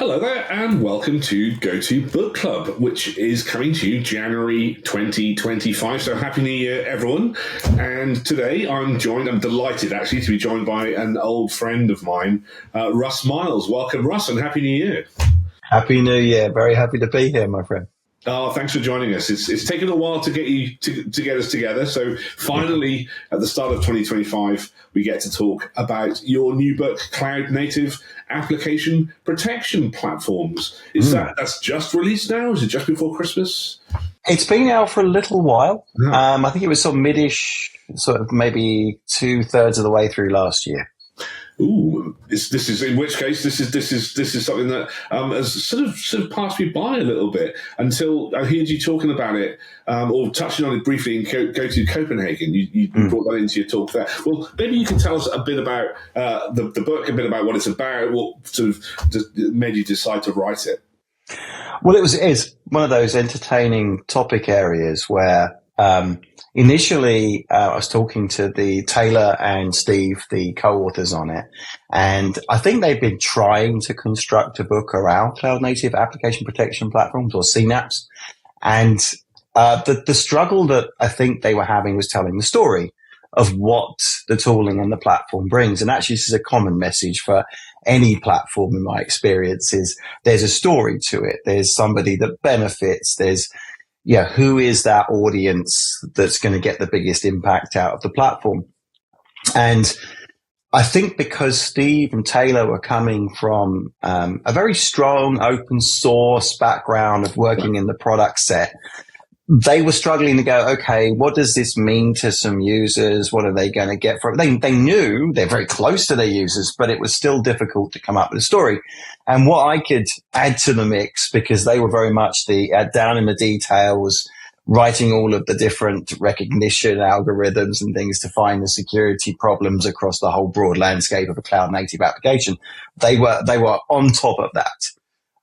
Hello there, and welcome to GOTO Book Club, which is coming to you January 2025. So Happy New Year, everyone. And today I'm delighted actually to be joined by an old friend of mine, Russ Miles. Welcome, Russ, and Happy New Year. Happy New Year. Very happy to be here, my friend. Oh, thanks for joining us. It's taken a while to get you to get us together. So finally, at the start of 2025, we get to talk about your new book, Cloud Native Application Protection Platforms. That's just released now? Is it just before Christmas? It's been out for a little while. Yeah. I think it was sort of mid-ish, sort of maybe 2/3 of the way through last year. Ooh, this is in which case this is something that has sort of passed me by a little bit until I heard you talking about it or touching on it briefly in GOTO Copenhagen. You brought that into your talk there. Well, maybe you can tell us a bit about the book, a bit about what it's about, what sort of made you decide to write it. Well, it's one of those entertaining topic areas where initially, I was talking to the Taylor and Steve, the co-authors on it, and I think they've been trying to construct a book around cloud native application protection platforms, or CNAPPs. And the struggle that I think they were having was telling the story of what the tooling and the platform brings. And actually, this is a common message for any platform in my experience: is there's a story to it. There's somebody that benefits. Who is that audience that's going to get the biggest impact out of the platform? And I think because Steve and Taylor were coming from a very strong open source background of working in the product set, they were struggling to go, okay, what does this mean to some users? What are they going to get from it? They knew they're very close to their users, but it was still difficult to come up with a story. And what I could add to the mix, because they were very much the down in the details, writing all of the different recognition algorithms and things to find the security problems across the whole broad landscape of a cloud native application. They were on top of that.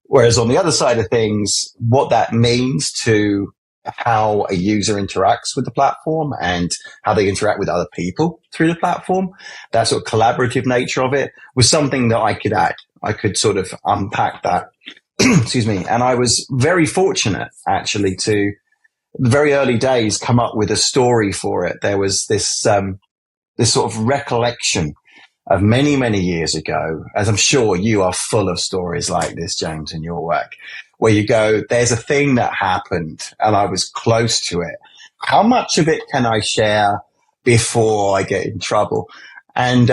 Whereas on the other side of things, what that means to how a user interacts with the platform and how they interact with other people through the platform, that sort of collaborative nature of it, was something that I could add. I could sort of unpack that. Excuse me. And I was very fortunate, actually, to the very early days come up with a story for it. There was this sort of recollection of many, many years ago, as I'm sure you are full of stories like this, James, in your work, where you go, there's a thing that happened and I was close to it. How much of it can I share before I get in trouble? And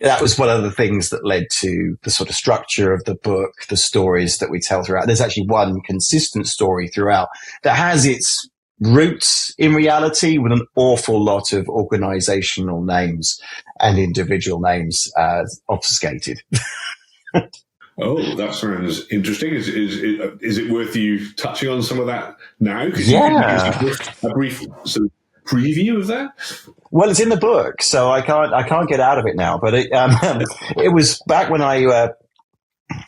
that was one of the things that led to the sort of structure of the book, the stories that we tell throughout. There's actually one consistent story throughout that has its roots in reality with an awful lot of organizational names and individual names obfuscated. Oh, that sounds interesting. Is it worth you touching on some of that now? Yeah. A brief sort of preview of that? Well, it's in the book, so I can't get out of it now. But it was back when I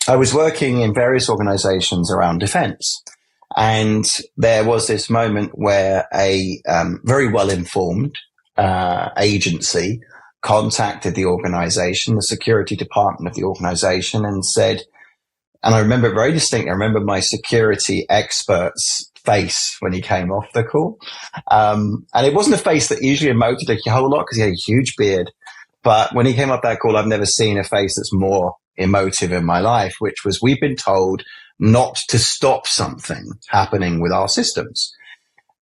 was working in various organizations around defense. And there was this moment where a very well-informed agency contacted the organization, the security department of the organization, and said, and I remember it very distinctly, I remember my security expert's face when he came off the call. And it wasn't a face that usually emoted a whole lot because he had a huge beard. But when he came up that call, I've never seen a face that's more emotive in my life, which was, we've been told not to stop something happening with our systems.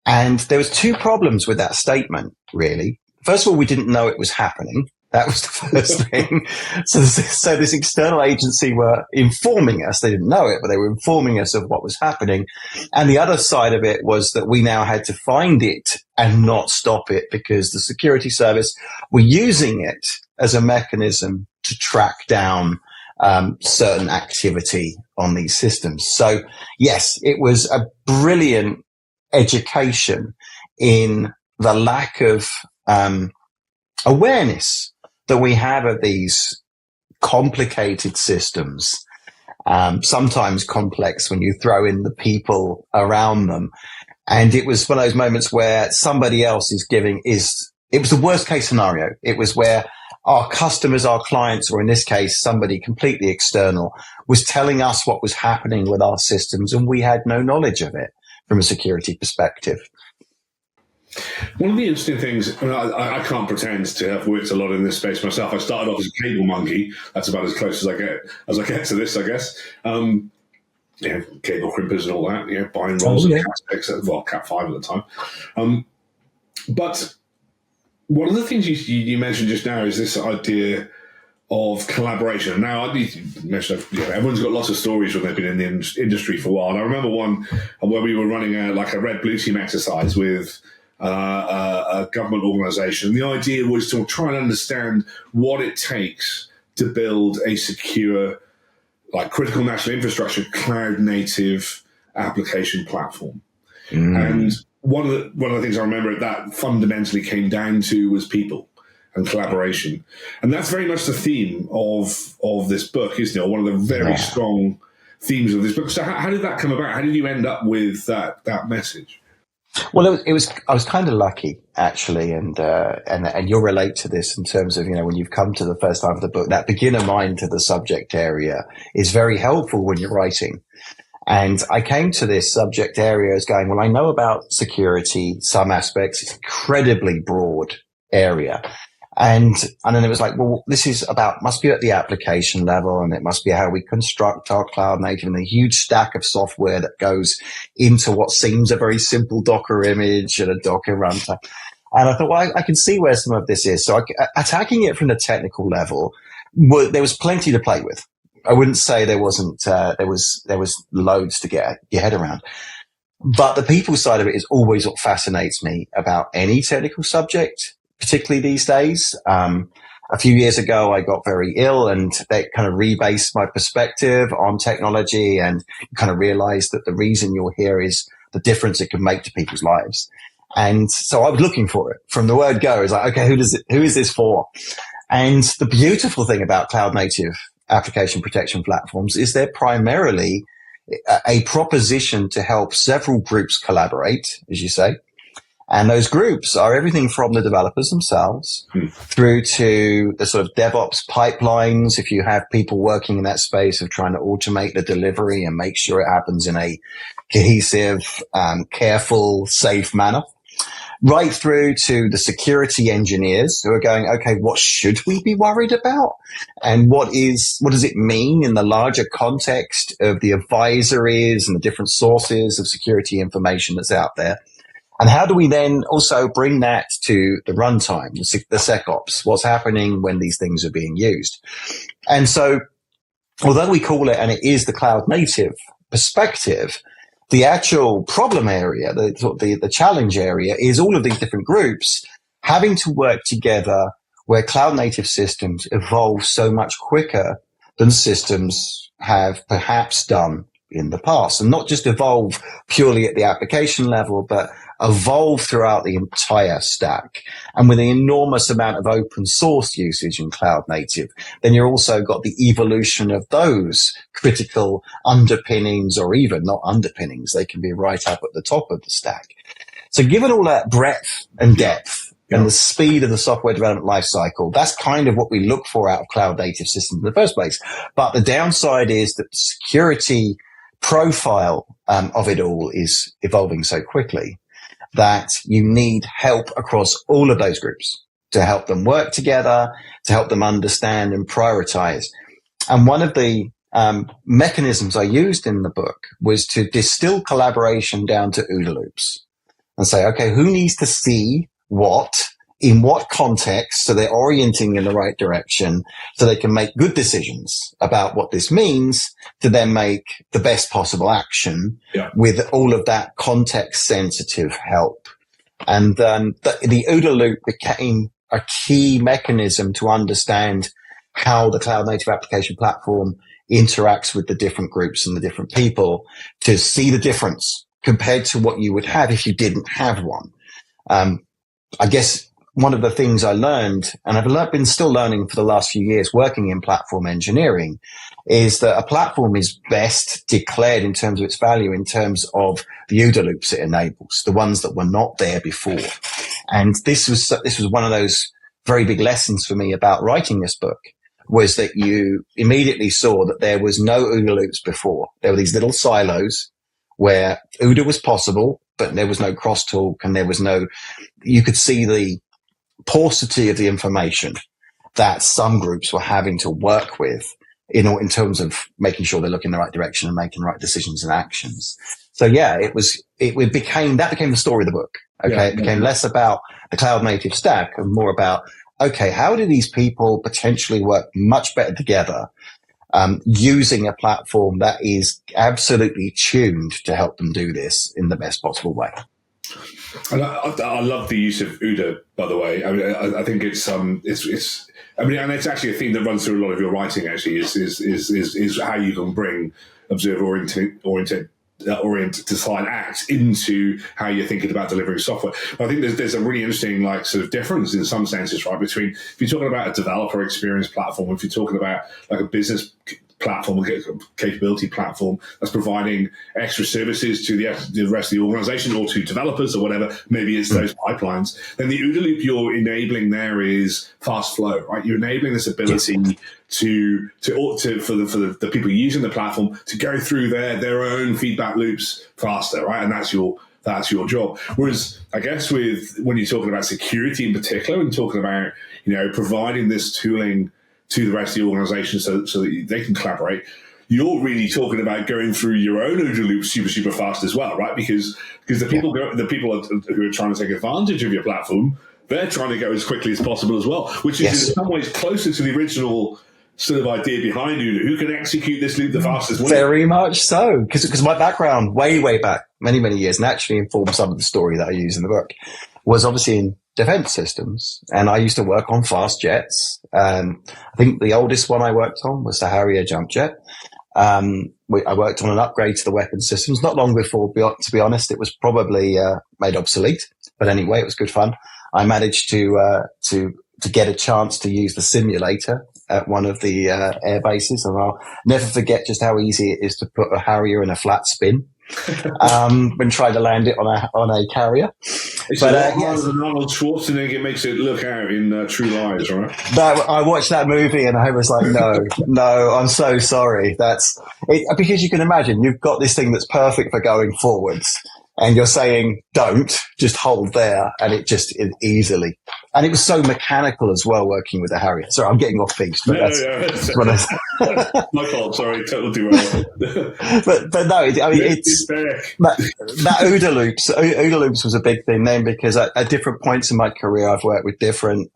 And there was two problems with that statement, really. First of all, we didn't know it was happening. That was the first thing. So this external agency were informing us. They didn't know it, but they were informing us of what was happening. And the other side of it was that we now had to find it and not stop it because the security service were using it as a mechanism to track down certain activity on these systems. So yes, it was a brilliant education in the lack of awareness that we have of these complicated systems, sometimes complex when you throw in the people around them. And it was one of those moments where somebody else it was the worst case scenario. It was where our customers, our clients, or in this case, somebody completely external, was telling us what was happening with our systems, and we had no knowledge of it from a security perspective. One of the interesting things, I can't pretend to have worked a lot in this space myself. I started off as a cable monkey. That's about as close as I get to this, I guess. Cable crimpers and all that, buying rolls of Cat6, well, Cat5 at the time. But one of the things you mentioned just now is this idea of collaboration. Now, you mentioned everyone's got lots of stories when they've been in the industry for a while. And I remember one where we were running a red blue team exercise with a government organisation. The idea was to try and understand what it takes to build a secure, critical national infrastructure, cloud-native application platform. And one of the things I remember that fundamentally came down to was people and collaboration. And that's very much the theme of this book, isn't it? One of the very strong themes of this book. So how did that come about? How did you end up with that message? Well, I was kind of lucky, actually, and you'll relate to this in terms of, when you've come to the first time of the book, that beginner mind to the subject area is very helpful when you're writing. And I came to this subject area as going, well, I know about security, some aspects, it's incredibly broad area. And then it was like, well, this is must be at the application level, and it must be how we construct our cloud native and the huge stack of software that goes into what seems a very simple Docker image and a Docker runtime. And I thought, well, I can see where some of this is. So attacking it from the technical level, there was plenty to play with. I wouldn't say there wasn't, there was loads to get your head around. But the people side of it is always what fascinates me about any technical subject, particularly these days. A few years ago, I got very ill, and that kind of rebased my perspective on technology, and kind of realized that the reason you're here is the difference it can make to people's lives. And so I was looking for it from the word go. It's like, okay, who is this for? And the beautiful thing about cloud native application protection platforms is they're primarily a proposition to help several groups collaborate, as you say. And those groups are everything from the developers themselves through to the sort of DevOps pipelines. If you have people working in that space of trying to automate the delivery and make sure it happens in a cohesive, careful, safe manner, right through to the security engineers who are going, okay, what should we be worried about? And what does it mean in the larger context of the advisories and the different sources of security information that's out there? And how do we then also bring that to the runtime, the SecOps, what's happening when these things are being used? And so, although we call it, and it is the cloud native perspective, the actual problem area, the challenge area is all of these different groups having to work together where cloud native systems evolve so much quicker than systems have perhaps done in the past. And not just evolve purely at the application level, but evolve throughout the entire stack. And with the enormous amount of open source usage in cloud native, then you're also got the evolution of those critical underpinnings, or even not underpinnings. They can be right up at the top of the stack. So given all that breadth and depth and the speed of the software development lifecycle, that's kind of what we look for out of cloud native systems in the first place. But the downside is that the security profile of it all is evolving so quickly that you need help across all of those groups to help them work together, to help them understand and prioritize. And one of the mechanisms I used in the book was to distill collaboration down to OODA loops and say, okay, who needs to see what, in what context, so they're orienting in the right direction, so they can make good decisions about what this means to then make the best possible action with all of that context-sensitive help. And the OODA loop became a key mechanism to understand how the cloud-native application platform interacts with the different groups and the different people, to see the difference compared to what you would have if you didn't have one. I guess one of the things I learned, and I've been still learning for the last few years working in platform engineering, is that a platform is best declared in terms of its value in terms of the OODA loops it enables, the ones that were not there before. And this was one of those very big lessons for me about writing this book was that you immediately saw that there was no OODA loops before. There were these little silos where OODA was possible, but there was no crosstalk, and you could see the paucity of the information that some groups were having to work with in terms of making sure they're looking in the right direction and making the right decisions and actions. So yeah, it became the story of the book. Okay. Yeah. It became less about the cloud native stack and more about, okay, how do these people potentially work much better together, using a platform that is absolutely tuned to help them do this in the best possible way. And I love the use of OODA, by the way. I mean, I think it's and it's actually a theme that runs through a lot of your writing. Actually, is how you can bring observer-oriented design acts into how you're thinking about delivering software. But I think there's a really interesting sort of difference in some senses, right? Between if you're talking about a developer experience platform, if you're talking about a business platform, a capability platform that's providing extra services to the rest of the organization or to developers or whatever, maybe it's those pipelines, then the OODA loop you're enabling there is fast flow, right? You're enabling this ability for the people using the platform to go through their own feedback loops faster, right? And that's your job. Whereas I guess when you're talking about security in particular and talking about, providing this tooling to the rest of the organization so that they can collaborate, you're really talking about going through your own OODA loop super, super fast as well, right? Because the people who are trying to take advantage of your platform, they're trying to go as quickly as possible as well, which is in some ways closer to the original sort of idea behind OODA. Who can execute this loop the fastest? Very much so, because my background way back, many, many years, and actually informed some of the story that I use in the book, was obviously in defense systems. And I used to work on fast jets. I think the oldest one I worked on was the Harrier jump jet. I worked on an upgrade to the weapon systems not long before, to be honest, it was probably made obsolete. But anyway, it was good fun. I managed to get a chance to use the simulator at one of the air bases, and I'll never forget just how easy it is to put a Harrier in a flat spin when trying to land it on a carrier. It's a lot harder than Arnold Schwarzenegger makes it look out in True Lies, right? I watched that movie and I was like, no, I'm so sorry. That's it, because you can imagine you've got this thing that's perfect for going forwards, and you're saying, don't, just hold there, and it easily. And it was so mechanical as well, working with the Harrier. Sorry, I'm getting off piece. But my fault, sorry, total derail. but no, I mean, it's that OODA loops. OODA loops was a big thing then, because at different points in my career, I've worked with different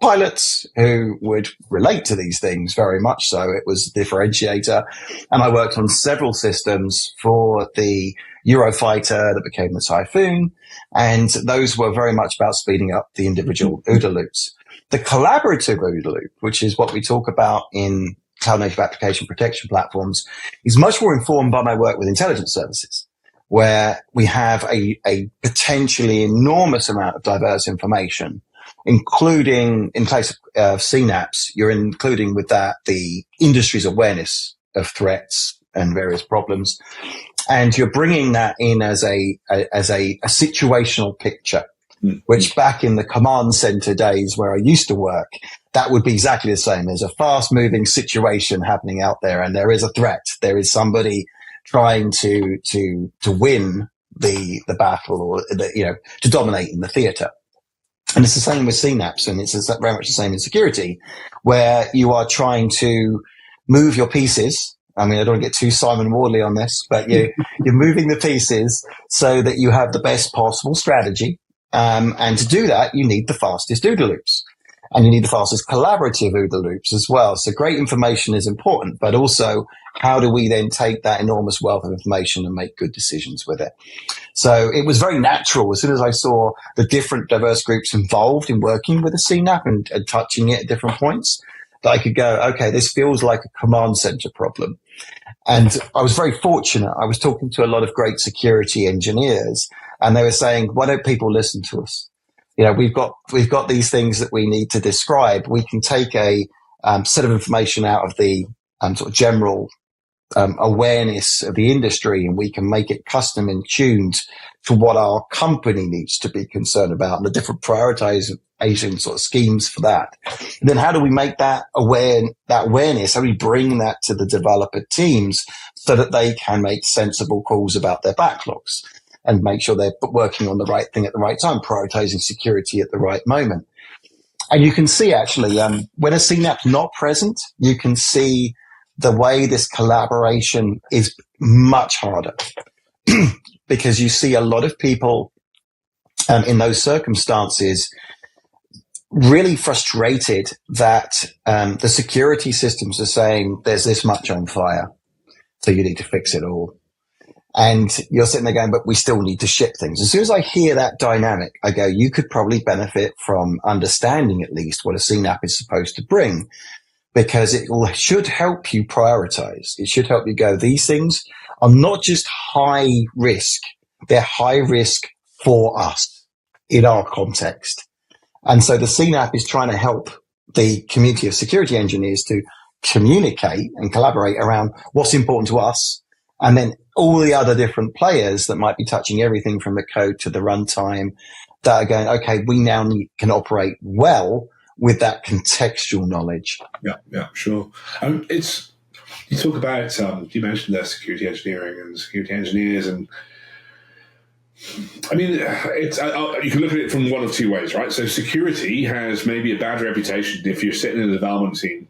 pilots who would relate to these things very much so. It was a differentiator. And I worked on several systems for the Eurofighter that became the Typhoon, and those were very much about speeding up the individual OODA loops. The collaborative OODA loop, which is what we talk about in cloud native application protection platforms, is much more informed by my work with intelligence services, where we have a potentially enormous amount of diverse information, including, in case of CNAPPs, you're including with that the industry's awareness of threats and various problems. And you're bringing that in as a situational picture, which back in the command center days where I used to work, that would be exactly the same. There's a fast moving situation happening out there, and there is a threat. There is somebody trying to win the battle, or to dominate in the theater. And it's the same with CNAPPs, and it's very much the same in security, where you are trying to move your pieces. I mean, I don't want to get too Simon Wardley on this, but you're moving the pieces so that you have the best possible strategy. And to do that, you need the fastest OODA loops, and you need the fastest collaborative OODA loops as well. So great information is important, but also how do we then take that enormous wealth of information and make good decisions with it? So it was very natural as soon as I saw the different diverse groups involved in working with a CNAPP and touching it at different points, that I could go, okay, this feels like a command center problem. And I was very fortunate. I was talking to a lot of great security engineers, and they were saying, why don't people listen to us? We've got these things that we need to describe. We can take a set of information out of the sort of general awareness of the industry, and we can make it custom and tuned to what our company needs to be concerned about and the different Asian sort of schemes for that. And then how do we make that awareness? How do we bring that to the developer teams so that they can make sensible calls about their backlogs and make sure they're working on the right thing at the right time, prioritizing security at the right moment? And you can see actually, when a CNAPP's not present, you can see the way this collaboration is much harder because you see a lot of people in those circumstances really frustrated that the security systems are saying there's this much on fire, so you need to fix it all. And you're sitting there going, but we still need to ship things. As soon as I hear that dynamic, I go, you could probably benefit from understanding at least what a CNAPP is supposed to bring, because should help you prioritize. It should help you go, these things are not just high risk, they're high risk for us in our context. And so the CNAPP is trying to help the community of security engineers to communicate and collaborate around what's important to us. And then all the other different players that might be touching everything from the code to the runtime that are going, okay, we now can operate well with that contextual knowledge. Yeah, sure. You talk about, you mentioned that security engineering and security engineers, and I mean, you can look at it from one of two ways, right? So security has maybe a bad reputation if you're sitting in a development team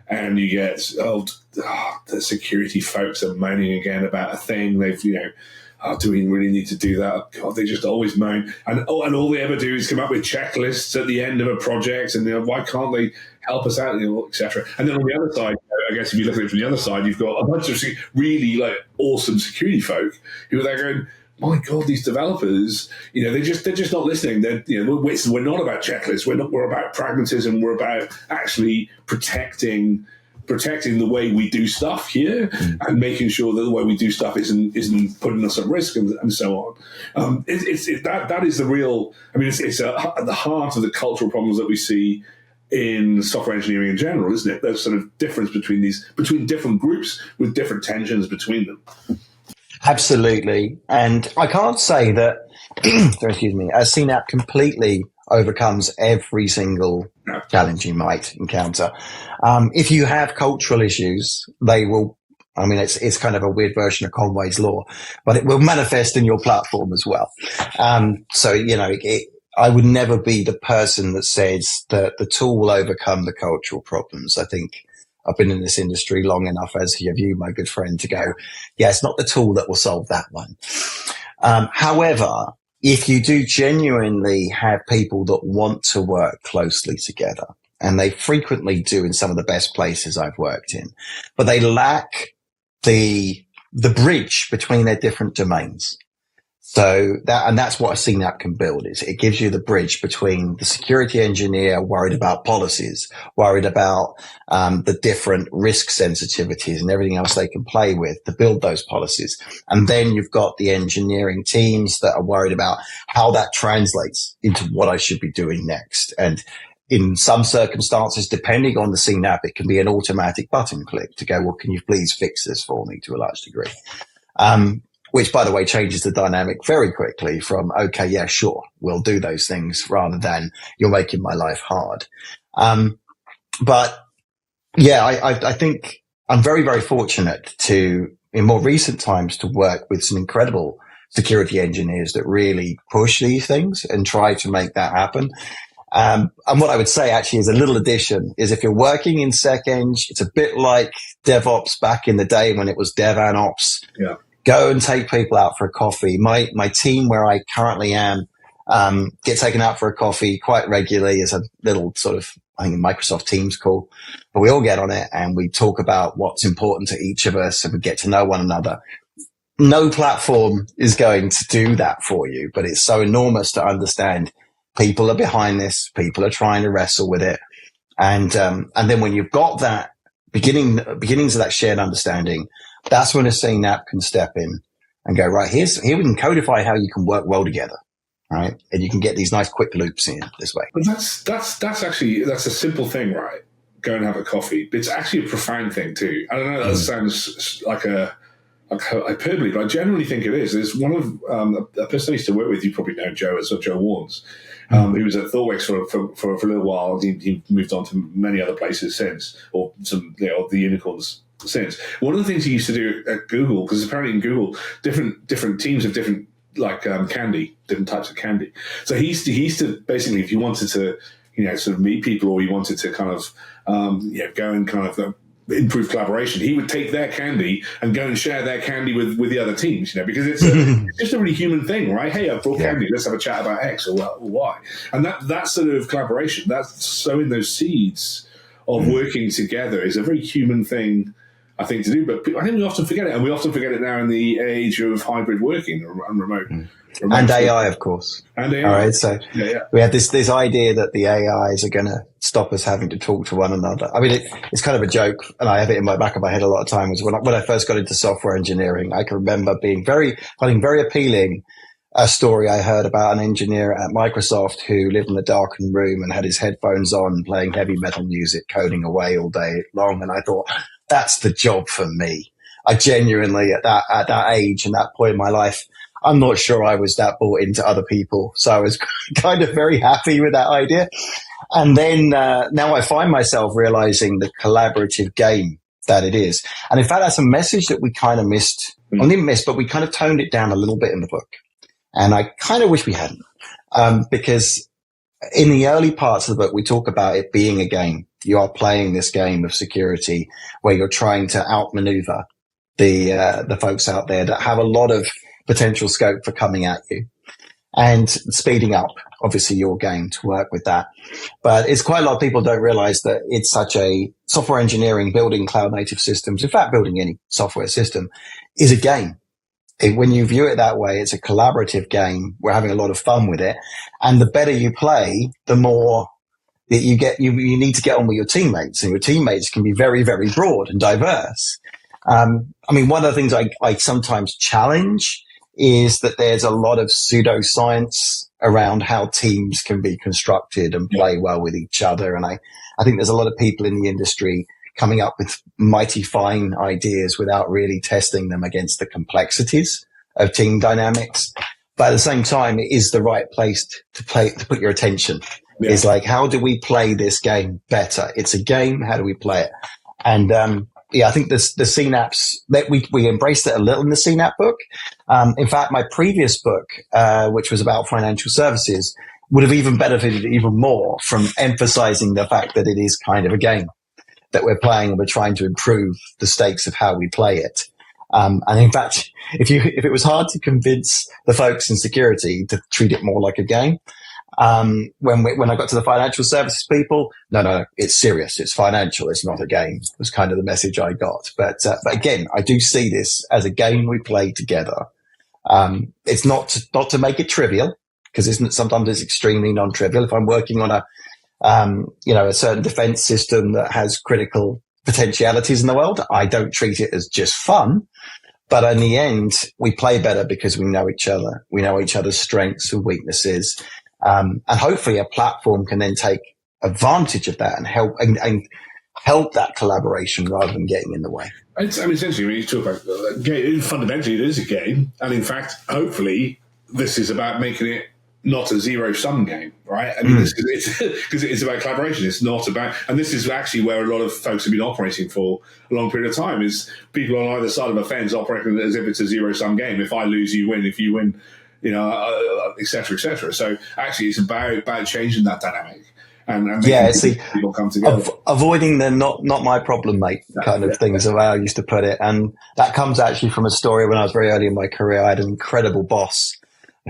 and you get, the security folks are moaning again about a thing. They've, do we really need to do that? God, they just always moan. And all they ever do is come up with checklists at the end of a project, and why can't they help us out, et cetera. And then on the other side, I guess if you look at it from the other side, you've got a bunch of really awesome security folk who are there going, my God, these developers, they're just not listening. We're not about checklists. We're about pragmatism. We're about actually protecting the way we do stuff here and making sure that the way we do stuff isn't putting us at risk and so on. That is the real. I mean, it's at the heart of the cultural problems that we see in software engineering in general, isn't it? There's sort of difference between different groups with different tensions between them. Absolutely. And I can't say that, excuse me, a CNAPP completely overcomes every single challenge you might encounter. If you have cultural issues, they will, I mean, it's kind of a weird version of Conway's Law, but it will manifest in your platform as well. I would never be the person that says that the tool will overcome the cultural problems. I think I've been in this industry long enough, as have you, my good friend, to go, yeah, it's not the tool that will solve that one. However, if you do genuinely have people that want to work closely together, and they frequently do in some of the best places I've worked in, but they lack the bridge between their different domains. So that's what a CNAPP can build. It gives you the bridge between the security engineer worried about policies, worried about the different risk sensitivities and everything else they can play with to build those policies. And then you've got the engineering teams that are worried about how that translates into what I should be doing next. And in some circumstances, depending on the CNAPP, it can be an automatic button click to go, well, can you please fix this for me to a large degree? Which, by the way, changes the dynamic very quickly from, okay, yeah, sure, we'll do those things, rather than you're making my life hard. But yeah, I think I'm very, very fortunate to, in more recent times, to work with some incredible security engineers that really push these things and try to make that happen. And what I would say actually is a little addition is if you're working in SecEng, it's a bit like DevOps back in the day when it was DevAnOps. Yeah. Go and take people out for a coffee. My team where I currently am get taken out for a coffee quite regularly as a little sort of, I think, Microsoft Teams call. But we all get on it and we talk about what's important to each of us and we get to know one another. No platform is going to do that for you, but it's so enormous to understand people are behind this. People are trying to wrestle with it. And then when you've got that beginnings of that shared understanding, that's when a CNAPP can step in and go, right, here we can codify how you can work well together, right? And you can get these nice quick loops in this way. But that's a simple thing, right? Go and have a coffee. It's actually a profound thing too. I don't know, that sounds like a hyperbole, but I generally think it is. There's one of a person I used to work with. You probably know Joe, so Joe Warnes. He was at Thoughtworks for a little while. He moved on to many other places since, or some the unicorns since. One of the things he used to do at Google, because apparently in Google, different teams have different candy, different types of candy. So he used to basically, if you wanted to sort of meet people, or you wanted to kind of go and kind of improve collaboration, he would take their candy and go and share their candy with the other teams, because it's just a really human thing, right? Hey, I brought candy, let's have a chat about X or Y. And that sort of collaboration, that's sowing those seeds of working together, is a very human thing, I think, to do. But I think we often forget it, and we often forget it now in the age of hybrid working and remote. And AI, of course. And AI. All right, so we have this idea that the AIs are going to stop us having to talk to one another. I mean, it's kind of a joke, and I have it in my back of my head a lot of times. When I first got into software engineering, I can remember finding very appealing a story I heard about an engineer at Microsoft who lived in a darkened room and had his headphones on, playing heavy metal music, coding away all day long. And I thought, that's the job for me. I genuinely, at that age and that point in my life, I'm not sure I was that bought into other people. So I was kind of very happy with that idea. And then now I find myself realizing the collaborative game that it is. And in fact, that's a message that we kind of missed. Well, didn't miss, but we kind of toned it down a little bit in the book. And I kind of wish we hadn't, because in the early parts of the book, we talk about it being a game. You are playing this game of security where you're trying to outmaneuver the folks out there that have a lot of potential scope for coming at you, and speeding up, obviously, your game to work with that. But it's quite a lot of people don't realize that it's such a software engineering, building cloud native systems, in fact, building any software system is a game. When you view it that way, it's a collaborative game. We're having a lot of fun with it. And the better you play, the more that you get, you need to get on with your teammates, and your teammates can be very, very broad and diverse. I mean, one of the things I sometimes challenge is that there's a lot of pseudoscience around how teams can be constructed and play well with each other. And I think there's a lot of people in the industry coming up with mighty fine ideas without really testing them against the complexities of team dynamics. But at the same time, it is the right place to put your attention. Yeah. It's like, how do we play this game better? It's a game. How do we play it? And, I think the CNAPPs, that we embraced it a little in the CNAPP book. In fact, my previous book, which was about financial services, would have even benefited even more from emphasizing the fact that it is kind of a game that we're playing, and we're trying to improve the stakes of how we play it. And in fact, if it was hard to convince the folks in security to treat it more like a game, when I got to the financial services people, no, it's serious. It's financial. It's not a game. Was kind of the message I got. But again, I do see this as a game we play together. It's not to make it trivial, because sometimes it's extremely non-trivial. If I'm working on a certain defense system that has critical potentialities in the world, I don't treat it as just fun. But in the end, we play better because we know each other. We know each other's strengths and weaknesses. And hopefully a platform can then take advantage of that and help that collaboration rather than getting in the way. Essentially, when you talk about fundamentally, it is a game. And in fact, hopefully, this is about making it not a zero-sum game, right? I mean, because it's about collaboration. It's not about, and this is actually where a lot of folks have been operating for a long period of time, is people on either side of a fence operating as if it's a zero-sum game. If I lose, you win. If you win, et cetera, et cetera. So actually, it's about changing that dynamic and making people come together. Avoiding the not my problem, mate, kind of thing is the way I used to put it. And that comes actually from a story when I was very early in my career. I had an incredible boss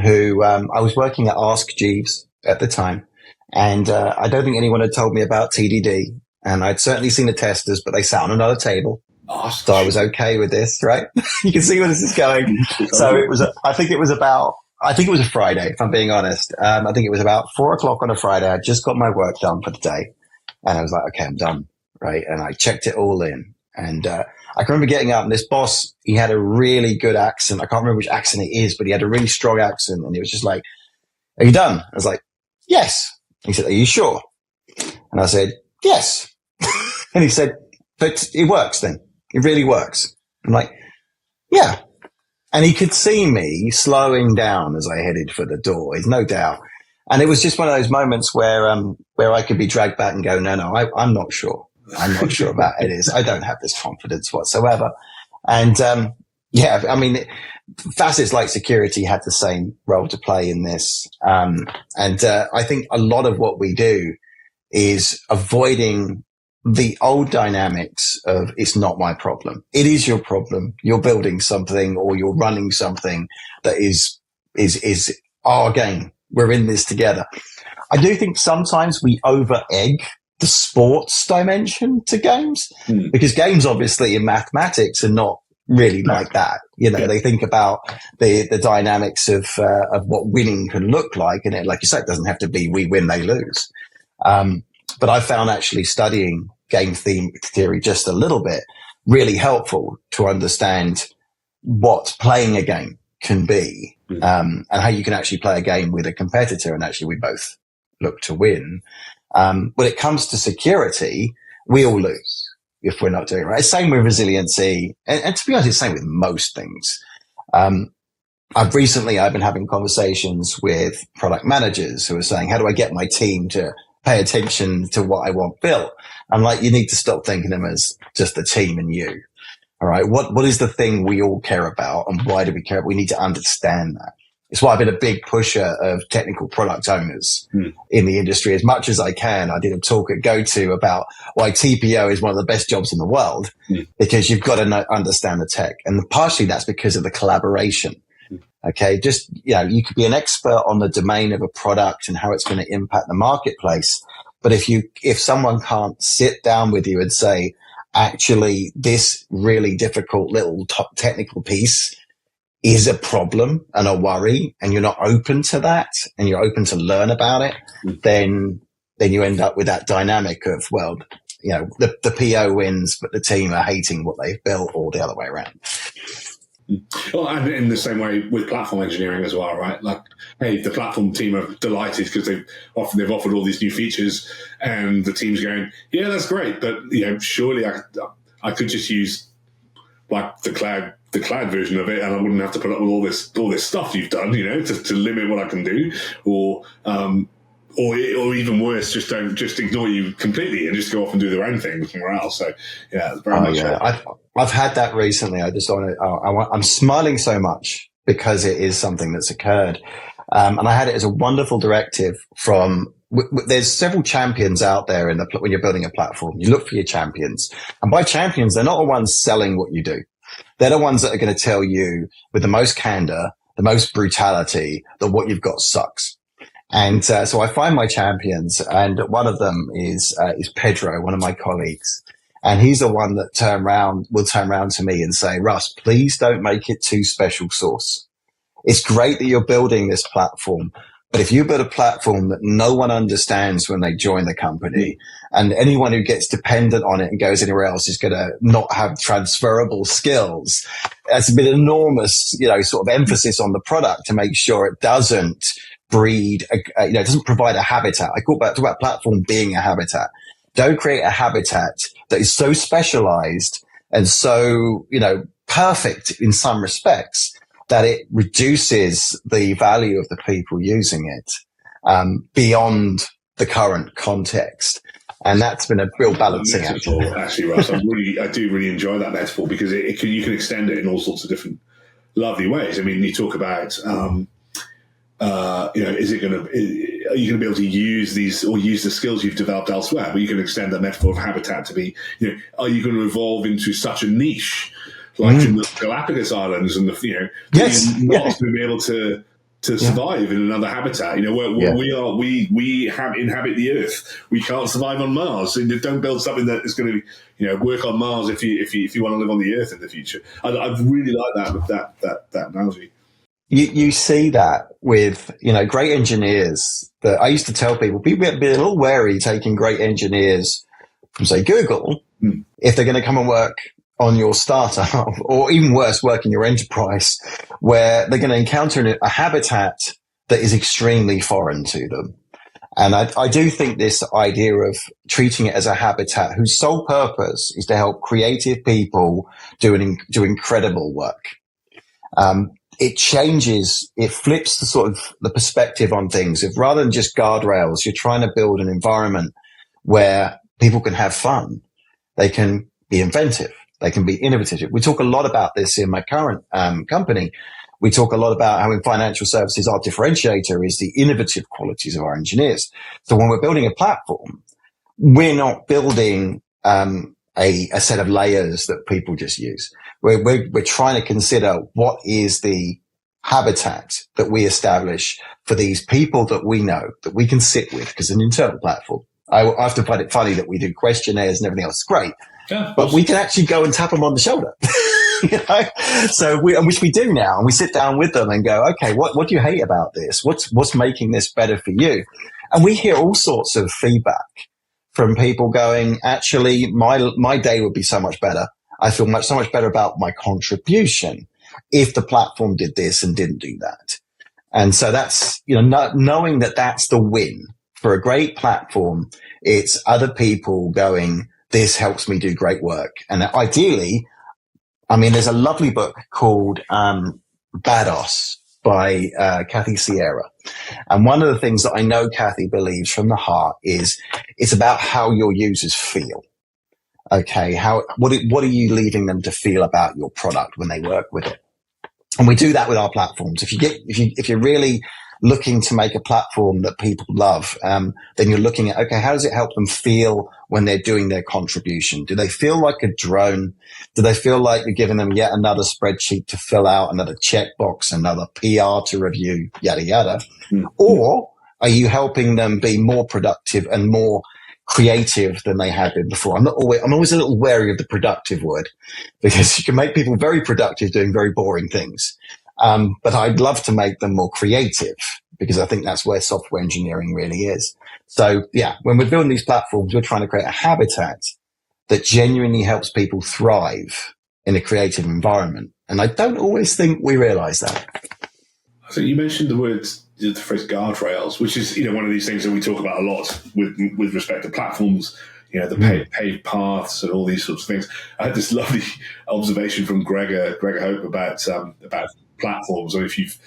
who I was working at Ask Jeeves at the time. And I don't think anyone had told me about TDD. And I'd certainly seen the testers, but they sat on another table. So I was okay with this, right? You can see where this is going. So I think it was a Friday, if I'm being honest. I think it was about 4:00 on a Friday. I just got my work done for the day. And I was like, okay, I'm done. Right. And I checked it all in. And I can remember getting up, and this boss, he had a really good accent. I can't remember which accent it is, but he had a really strong accent. And he was just like, are you done? I was like, yes. He said, are you sure? And I said, yes. And he said, but it works then. It really works. I'm like, Yeah. And he could see me slowing down as I headed for the door, there's no doubt. And it was just one of those moments where I could be dragged back and go, no, I'm not sure. I'm not sure about it. I don't have this confidence whatsoever. And, I mean, facets like security had the same role to play in this. I think a lot of what we do is avoiding the old dynamics of it's not my problem. It is your problem. You're building something or you're running something that is our game. We're in this together. I do think sometimes we over egg the sports dimension to games because games obviously in mathematics are not really like that. They think about the dynamics of what winning can look like. And it, like you said, it doesn't have to be we win, they lose. But I found actually studying game theory just a little bit really helpful to understand what playing a game can be, and how you can actually play a game with a competitor and actually we both look to win. When it comes to security, we all lose if we're not doing it right. Same with resiliency. And to be honest, it's the same with most things. I've been having conversations with product managers who are saying, how do I get my team to pay attention to what I want built? I'm like, you need to stop thinking of them as just the team and you. All right. What is the thing we all care about and why do we care? We need to understand that. It's why I've been a big pusher of technical product owners in the industry as much as I can. I did a talk at GOTO about why TPO is one of the best jobs in the world because you've got to understand the tech. And partially that's because of the collaboration. Okay. Just, you could be an expert on the domain of a product and how it's going to impact the marketplace. But if someone can't sit down with you and say, actually, this really difficult little technical piece is a problem and a worry, and you're not open to that, and you're open to learn about it, then you end up with that dynamic of, well, the PO wins, but the team are hating what they've built, or the other way around. Well, and in the same way with platform engineering as well, right? Like, hey, the platform team are delighted because they've offered all these new features, and the team's going, yeah, that's great, but surely I could just use like the cloud version of it, and I wouldn't have to put up with all this stuff you've done, to limit what I can do, or even worse, just ignore you completely and just go off and do their own thing somewhere else. So yeah, it's very much. Yeah. I've had that recently. I just want to. I'm smiling so much because it is something that's occurred, and I had it as a wonderful directive from. There's several champions out there when you're building a platform. You look for your champions, and by champions, they're not the ones selling what you do. They're the ones that are going to tell you with the most candor, the most brutality, that what you've got sucks. And so I find my champions, and one of them is Pedro, one of my colleagues. And he's the one that will turn around to me and say, Russ, please don't make it too special sauce. It's great that you're building this platform, but if you build a platform that no one understands when they join the company, and anyone who gets dependent on it and goes anywhere else is going to not have transferable skills, that's been enormous, sort of emphasis on the product to make sure it doesn't breed, it doesn't provide a habitat. I talk about platform being a habitat. Don't create a habitat that is so specialized and so, perfect in some respects that it reduces the value of the people using it beyond the current context. And that's been a real balancing act. Actually, Russ, I do really enjoy that metaphor because you can extend it in all sorts of different lovely ways. I mean, you talk about, are you going to be able to use these or use the skills you've developed elsewhere? But you can extend that metaphor of habitat to be, are you going to evolve into such a niche like in the Galapagos Islands and yes, not going to be able to survive in another habitat? We inhabit the Earth. We can't survive on Mars. So don't build something that is going to work on Mars if you want to live on the Earth in the future. I really like that analogy. You see that with, great engineers that I used to tell people be a little wary taking great engineers from, say, Google, if they're going to come and work on your startup, or even worse, work in your enterprise, where they're going to encounter a habitat that is extremely foreign to them. And I do think this idea of treating it as a habitat whose sole purpose is to help creative people do incredible work. It changes, it flips the sort of the perspective on things. If rather than just guardrails, you're trying to build an environment where people can have fun. They can be inventive. They can be innovative. We talk a lot about this in my current company. We talk a lot about how in financial services, our differentiator is the innovative qualities of our engineers. So when we're building a platform, we're not building a set of layers that people just use. We're trying to consider what is the habitat that we establish for these people that we know, that we can sit with, because it's an internal platform. I often find it funny that we do questionnaires and everything else. It's great. Yeah, but we can actually go and tap them on the shoulder. You know? So which we do now, and we sit down with them and go, okay, what do you hate about this? What's making this better for you? And we hear all sorts of feedback from people going, actually, my day would be so much better. I feel so much better about my contribution if the platform did this and didn't do that. And so that's, knowing that that's the win for a great platform. It's other people going, this helps me do great work. And ideally, there's a lovely book called Badass by Kathy Sierra. And one of the things that I know Kathy believes from the heart is it's about how your users feel. Okay, what are you leaving them to feel about your product when they work with it? And we do that with our platforms. If you're really looking to make a platform that people love, then you're looking at, okay, how does it help them feel when they're doing their contribution? Do they feel like a drone? Do they feel like you're giving them yet another spreadsheet to fill out, another checkbox, another PR to review, yada, yada? Mm-hmm. Or are you helping them be more productive and more creative than they have been before? I'm always a little wary of the productive word, because you can make people very productive doing very boring things. But I'd love to make them more creative, because I think that's where software engineering really is. So yeah, when we're building these platforms, we're trying to create a habitat that genuinely helps people thrive in a creative environment. And I don't always think we realize that. So you mentioned the phrase guardrails, which is, one of these things that we talk about a lot with respect to platforms, the paved paths and all these sorts of things. I had this lovely observation from Gregor Hope about platforms. Or if you've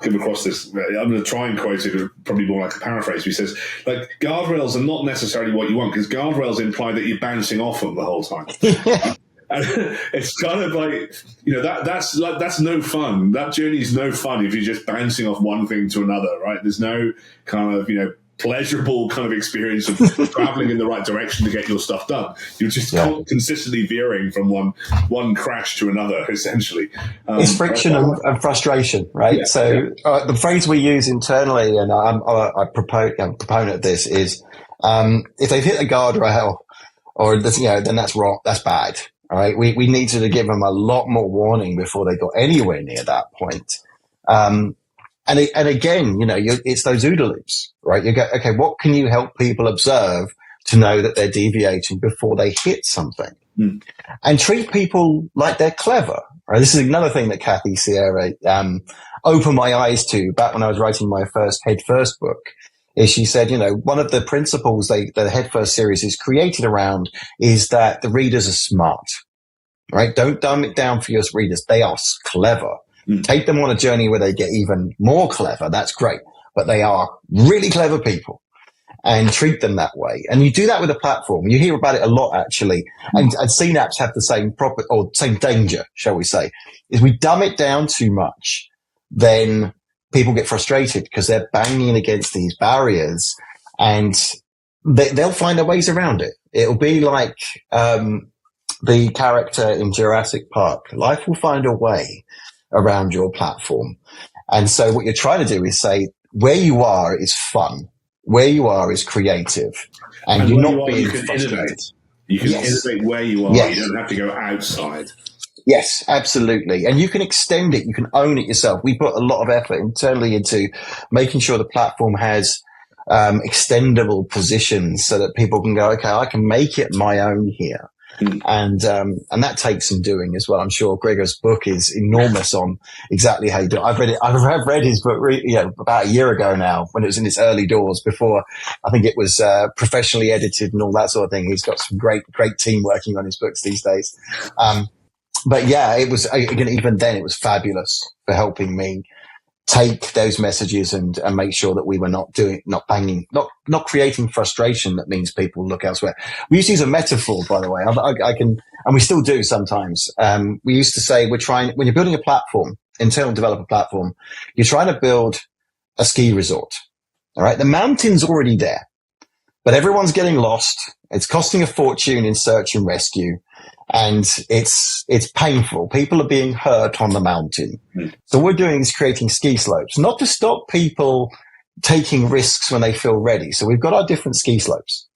come across this, I'm going to try and quote it, probably more like a paraphrase. He says, like, guardrails are not necessarily what you want, because guardrails imply that you're bouncing off them the whole time. And it's kind of like, that's no fun. That journey is no fun if you're just bouncing off one thing to another, right? There's no kind of, pleasurable kind of experience of traveling in the right direction to get your stuff done. You're just consistently veering from one crash to another, essentially. It's friction and frustration, right? Yeah, so the phrase we use internally, and I'm a proponent of this, is if they've hit a guardrail, or then that's wrong. That's bad. All right, we need to give them a lot more warning before they got anywhere near that point. And again, it's those OODA loops, right? You go, okay, what can you help people observe to know that they're deviating before they hit something? Mm. And treat people like they're clever, right? This is another thing that Kathy Sierra opened my eyes to back when I was writing my first Head First book. Is she said, one of the principles the Head First series is created around is that the readers are smart, right? Don't dumb it down for your readers. They are clever. Take them on a journey where they get even more clever. That's great. But they are really clever people, and treat them that way. And you do that with a platform. You hear about it a lot, actually. And CNAPPs have the same danger, shall we say, is we dumb it down too much. Then people get frustrated because they're banging against these barriers, and they'll find their ways around it. It'll be like the character in Jurassic Park. Life will find a way around your platform. And so what you're trying to do is say, where you are is fun. Where you are is creative. And you're not being frustrated. Innovate. You can innovate where you are. Yes. You don't have to go outside. Yes, absolutely. And you can extend it. You can own it yourself. We put a lot of effort internally into making sure the platform has extendable positions so that people can go, okay, I can make it my own here. And that takes some doing as well. I'm sure Gregor's book is enormous on exactly how you do it. I've read his book, about a year ago now, when it was in its early doors, before I think it was professionally edited and all that sort of thing. He's got some great team working on his books these days. But yeah, it was, again, even then it was fabulous for helping me take those messages and make sure that we were not creating frustration that means people look elsewhere. We used to use a metaphor, by the way. I can, and we still do sometimes. We used to say when you're building a platform, internal developer platform, you're trying to build a ski resort. All right. The mountain's already there, but everyone's getting lost. It's costing a fortune in search and rescue. And it's painful. People are being hurt on the mountain. So what we're doing is creating ski slopes, not to stop people taking risks when they feel ready. So we've got our different ski slopes.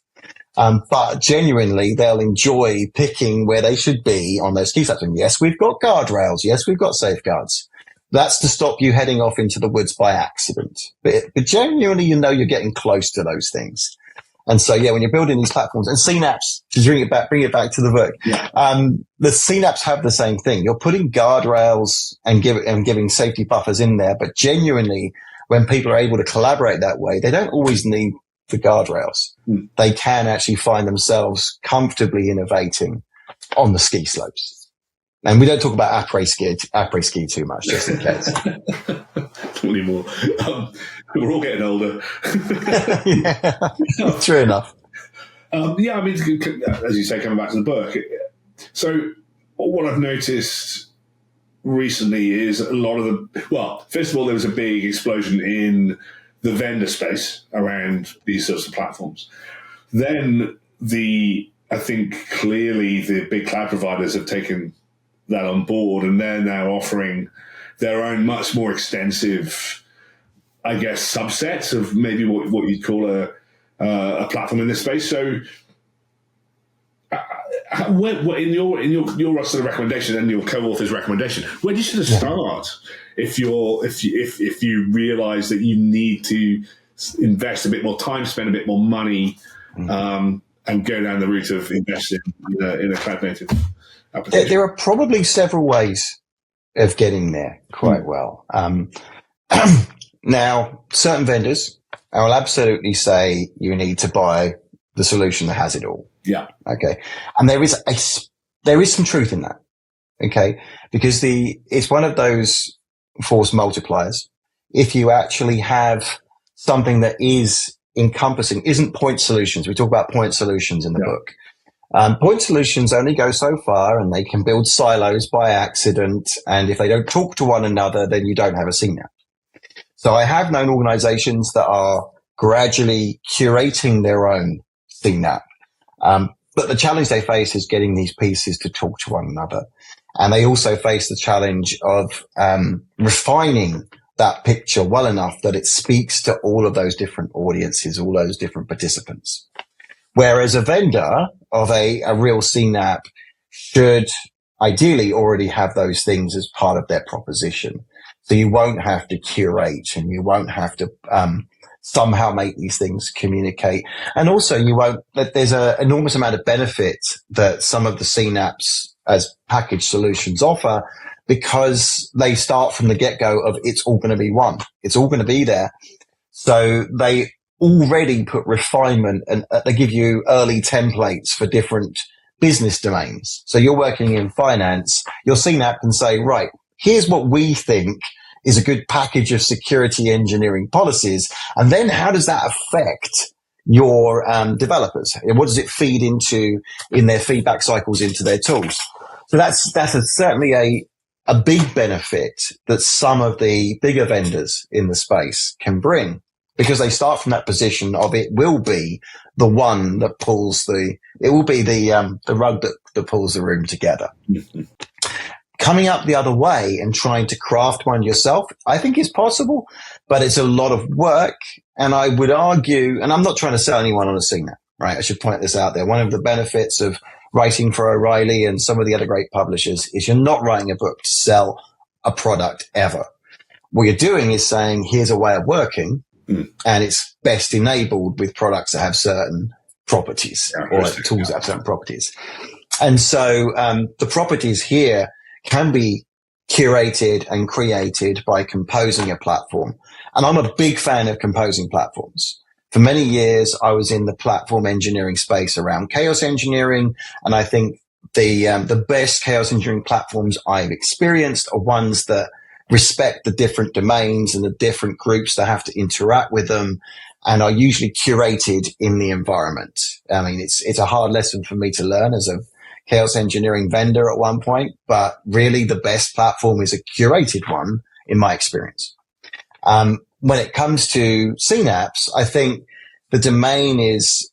But genuinely, they'll enjoy picking where they should be on those ski slopes. And yes, we've got guardrails. Yes, we've got safeguards. That's to stop you heading off into the woods by accident. But genuinely, you're getting close to those things. And so, yeah, when you're building these platforms and CNAPPs, to bring it back to the book, the CNAPPs have the same thing. You're putting guardrails and giving safety buffers in there, but genuinely, when people are able to collaborate that way, they don't always need the guardrails. They can actually find themselves comfortably innovating on the ski slopes. And we don't talk about après ski too much, just in case. Not anymore. We're all getting older. Yeah, true enough. As you say, coming back to the book. So what I've noticed recently is a lot of first of all, there was a big explosion in the vendor space around these sorts of platforms. Then I think clearly the big cloud providers have taken that on board, and they're now offering their own much more extensive, I guess, subsets of maybe what you'd call a platform in this space. So, in your sort of recommendation and your co-author's recommendation, where do you sort of start if you realise that you need to invest a bit more time, spend a bit more money, and go down the route of investing in a cloud native application? There are probably several ways of getting there quite well. Now, certain vendors, I will absolutely say you need to buy the solution that has it all. Yeah. Okay. And there is some truth in that. Okay. Because it's one of those force multipliers. If you actually have something that is encompassing, isn't point solutions. We talk about point solutions in the book. Point solutions only go so far, and they can build silos by accident. And if they don't talk to one another, then you don't have a CNAPP. So I have known organizations that are gradually curating their own CNAPP. But the challenge they face is getting these pieces to talk to one another. And they also face the challenge of refining that picture well enough that it speaks to all of those different audiences, all those different participants. Whereas a vendor of a real CNAPP should ideally already have those things as part of their proposition. So you won't have to curate, and you won't have to somehow make these things communicate. And also there's an enormous amount of benefit that some of the CNAPPs as package solutions offer, because they start from the get-go of it's all going to be one. It's all going to be there. So they already put refinement, and they give you early templates for different business domains. So you're working in finance, your CNAPP can say, right, here's what we think is a good package of security engineering policies. And then how does that affect your developers? What does it feed into in their feedback cycles into their tools? So that's certainly a big benefit that some of the bigger vendors in the space can bring, because they start from that position of it will be the one that pulls the rug that pulls the room together. Mm-hmm. Coming up the other way and trying to craft one yourself, I think is possible, but it's a lot of work. And I would argue, and I'm not trying to sell anyone on a CNAPP, right? I should point this out there. One of the benefits of writing for O'Reilly and some of the other great publishers is you're not writing a book to sell a product ever. What you're doing is saying, here's a way of working, and it's best enabled with products that have certain properties or tools that have certain properties. And so the properties here can be curated and created by composing a platform. And I'm a big fan of composing platforms. For many years, I was in the platform engineering space around chaos engineering. And I think the best chaos engineering platforms I've experienced are ones that respect the different domains and the different groups that have to interact with them and are usually curated in the environment. I mean, it's a hard lesson for me to learn as a chaos engineering vendor at one point, but really the best platform is a curated one in my experience. When it comes to CNAPPs, I think the domain is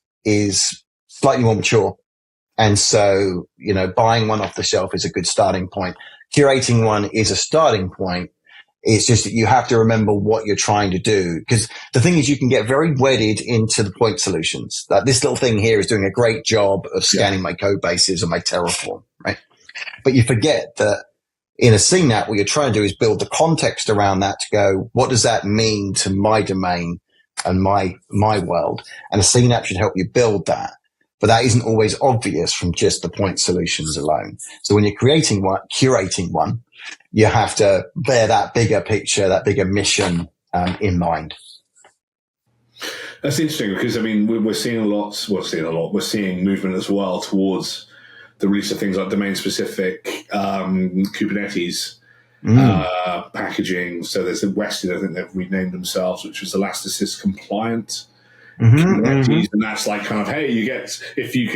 slightly more mature. And so, buying one off the shelf is a good starting point. Curating one is a starting point. It's just that you have to remember what you're trying to do. Because the thing is, you can get very wedded into the point solutions. Like this little thing here is doing a great job of scanning my code bases and my Terraform, right? But you forget that in a CNAPP, what you're trying to do is build the context around that to go, what does that mean to my domain and my world? And a CNAPP should help you build that. But that isn't always obvious from just the point solutions alone. So when you're curating one, you have to bear that bigger picture, that bigger mission in mind. That's interesting because, I mean, we're seeing a lot. We're seeing movement as well towards the release of things like domain-specific Kubernetes packaging. So there's the Westin, I think they've renamed themselves, which was Elasticist compliant. Kubernetes, and that's like kind of, hey, you get if you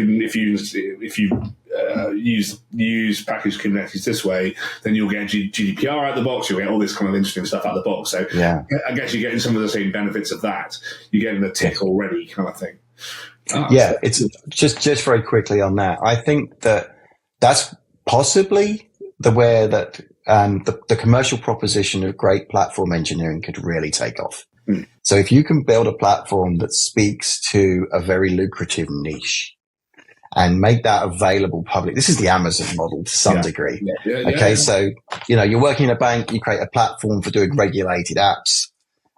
use package Kubernetes this way, then you'll get GDPR out the box. You'll get all this kind of interesting stuff out the box. So I guess you're getting some of the same benefits of that. You're getting the tick already, kind of thing. It's just very quickly on that. I think that's possibly where that the commercial proposition of great platform engineering could really take off. So if you can build a platform that speaks to a very lucrative niche and make that available public, this is the Amazon model to some degree. So, you're working in a bank, you create a platform for doing regulated apps,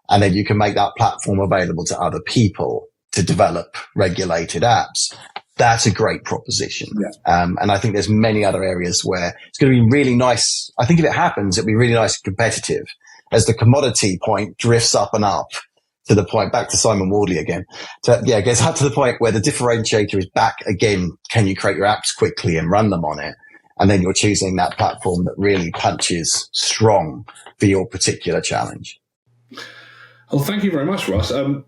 and then you can make that platform available to other people to develop regulated apps. That's a great proposition. And I think there's many other areas where it's going to be really nice. I think if it happens, it'll be really nice and competitive as the commodity point drifts up and up to the point, back to Simon Wardley again, gets up to the point where the differentiator is back again. Can you create your apps quickly and run them on it? And then you're choosing that platform that really punches strong for your particular challenge. Well, thank you very much, Russ. I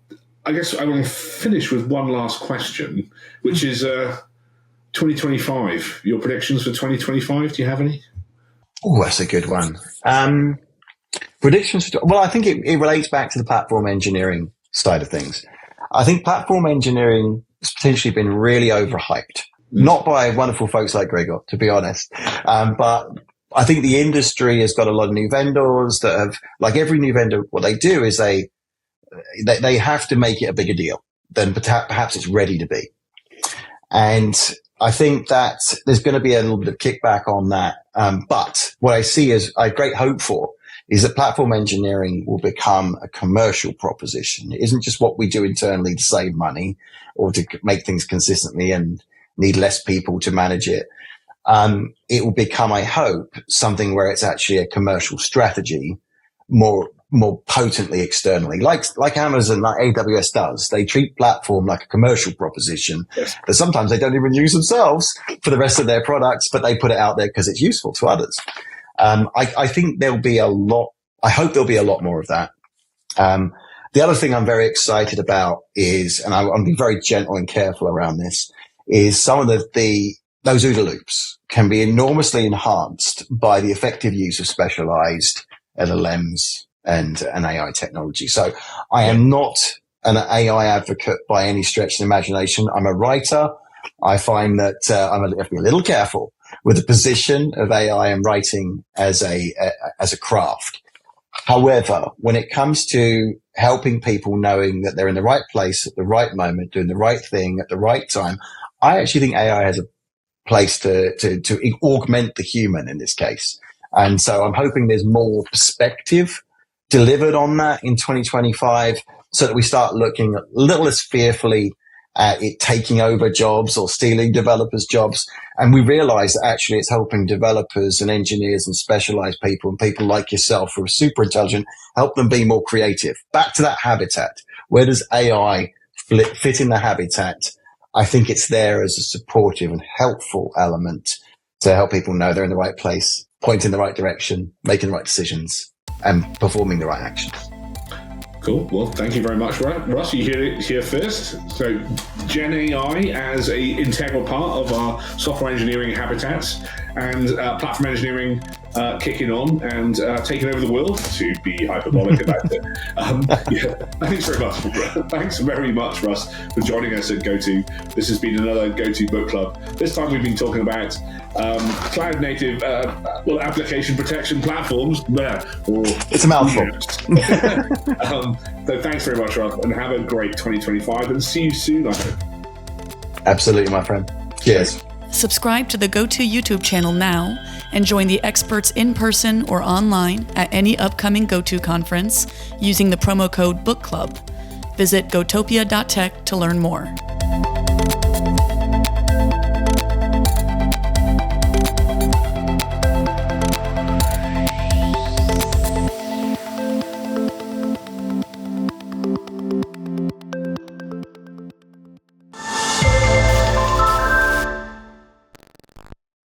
guess I want to finish with one last question, which is 2025. Your predictions for 2025, do you have any? Oh, that's a good one. Predictions. Well, I think it relates back to the platform engineering side of things. I think platform engineering has potentially been really overhyped, not by wonderful folks like Gregor, to be honest. But I think the industry has got a lot of new vendors that have, like every new vendor, what they do is they have to make it a bigger deal than perhaps it's ready to be. And I think that there's going to be a little bit of kickback on that. But what I see as I have great hope for is that platform engineering will become a commercial proposition. It isn't just what we do internally to save money or to make things consistently and need less people to manage it. It will become, I hope, something where it's actually a commercial strategy more potently externally, like Amazon, like AWS does. They treat platform like a commercial proposition that sometimes they don't even use themselves for the rest of their products, but they put it out there because it's useful to others. I think there'll be a lot. I hope there'll be a lot more of that. The other thing I'm very excited about is, and I'm being very gentle and careful around this, is some of those OODA loops can be enormously enhanced by the effective use of specialized LLMs and an AI technology. So I am not an AI advocate by any stretch of the imagination. I'm a writer. I find that I have to be a little careful with the position of AI and writing as a craft. However, when it comes to helping people knowing that they're in the right place at the right moment, doing the right thing at the right time, I actually think AI has a place to augment the human in this case. And so I'm hoping there's more perspective delivered on that in 2025 so that we start looking a little less fearfully at it taking over jobs or stealing developers' jobs. And we realize that actually it's helping developers and engineers and specialized people and people like yourself who are super intelligent, help them be more creative. Back to that habitat. Where does AI fit in the habitat? I think it's there as a supportive and helpful element to help people know they're in the right place, pointing in the right direction, making the right decisions, and performing the right actions. Cool. Well, thank you very much, Russ. You hear it here first. So, Gen AI as a integral part of our software engineering habitats, and platform engineering kicking on and taking over the world, to be hyperbolic about it. Thanks very much. Thanks very much, Russ, for joining us at GOTO. This has been another GOTO Book Club. This time we've been talking about cloud native application protection platforms. It's a mouthful. So thanks very much, Russ, and have a great 2025, and see you soon, I hope. Absolutely, my friend. Cheers. Subscribe to the GOTO YouTube channel now and join the experts in person or online at any upcoming GOTO conference using the promo code Book Club. Visit gotopia.tech to learn more.